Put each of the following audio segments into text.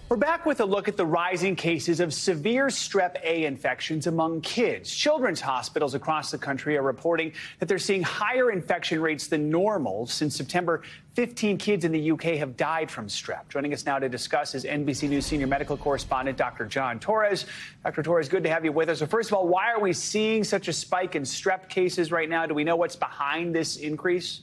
We're back with a look at the rising cases of severe Strep A infections among kids. Children's hospitals across the country are reporting that they're seeing higher infection rates than normal. Since September, 15 kids in the UK have died from strep. Joining us now to discuss is NBC News senior medical correspondent Dr. John Torres. Dr. Torres, good to have you with us. So first of all, why are we seeing such a spike in strep cases right now? Do we know what's behind this increase?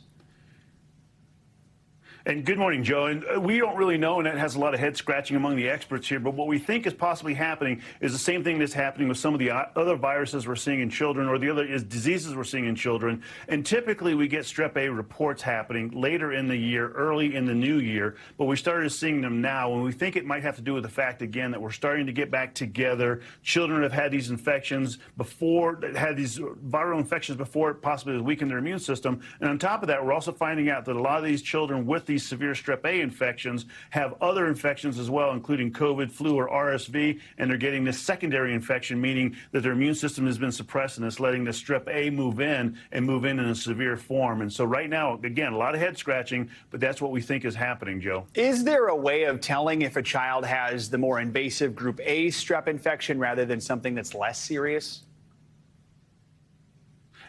And good morning, Joe. And we don't really know, and that has a lot of head scratching among the experts here. But what we think is possibly happening is the same thing that's happening with some of the other viruses we're seeing in children, or the other diseases we're seeing in children. And typically we get Strep A reports happening later in the year, early in the new year. But we started seeing them now, and we think it might have to do with the fact, again, that we're starting to get back together. Children have had these infections before, had these viral infections before it possibly weakened their immune system. And on top of that, we're also finding out that a lot of these children with these severe Strep A infections have other infections as well, including COVID, flu, or RSV, and they're getting this secondary infection, meaning that their immune system has been suppressed and it's letting the Strep A move in a severe form. And so right now, again, a lot of head scratching, but that's what we think is happening, Joe. Is there a way of telling if a child has the more invasive group A strep infection rather than something that's less serious?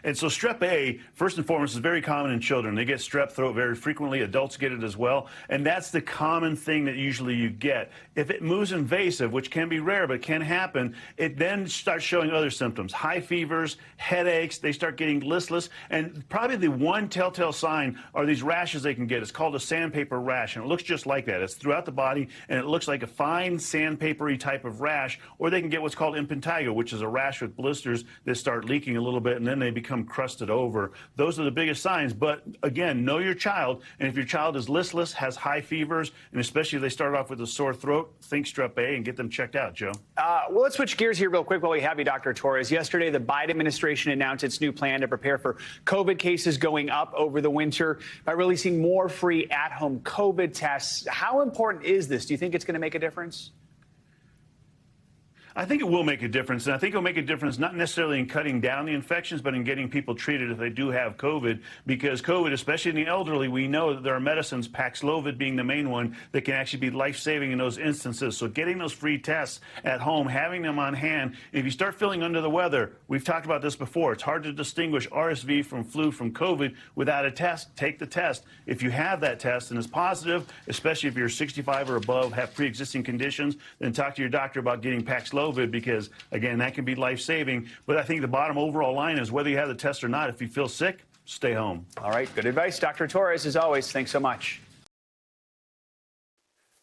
And so Strep A, first and foremost, is very common in children. They get strep throat very frequently. Adults get it as well. And that's the common thing that usually you get. If it moves invasive, which can be rare but can happen, it then starts showing other symptoms. High fevers, headaches, they start getting listless. And probably the one telltale sign are these rashes they can get. It's called a sandpaper rash, and it looks just like that. It's throughout the body, and it looks like a fine sandpapery type of rash. Or they can get what's called impetigo, which is a rash with blisters that start leaking a little bit, and then they become crusted over. Those are the biggest signs. But again, know your child. And if your child is listless, has high fevers, and especially if they start off with a sore throat, think Strep A and get them checked out, Joe. Well, let's switch gears here real quick while we have you, Dr. Torres. Yesterday, the Biden administration announced its new plan to prepare for COVID cases going up over the winter by releasing more free at-home COVID tests. How important is this? Do you think it's going to make a difference? I think it will make a difference, and I think it will make a difference not necessarily in cutting down the infections, but in getting people treated if they do have COVID, because COVID, especially in the elderly, we know that there are medicines, Paxlovid being the main one, that can actually be life-saving in those instances. So getting those free tests at home, having them on hand, if you start feeling under the weather, we've talked about this before, it's hard to distinguish RSV from flu from COVID without a test. Take the test. If you have that test and it's positive, especially if you're 65 or above, have pre-existing conditions, then talk to your doctor about getting Paxlovid, because, again, that can be life-saving. But I think the bottom overall line is whether you have the test or not, if you feel sick, stay home. All right. Good advice, Dr. Torres, as always. Thanks so much.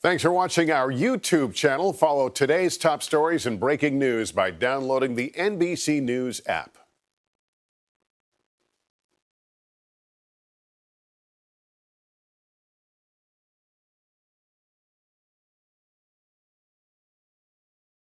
Thanks for watching our YouTube channel. Follow today's top stories and breaking news by downloading the NBC News app.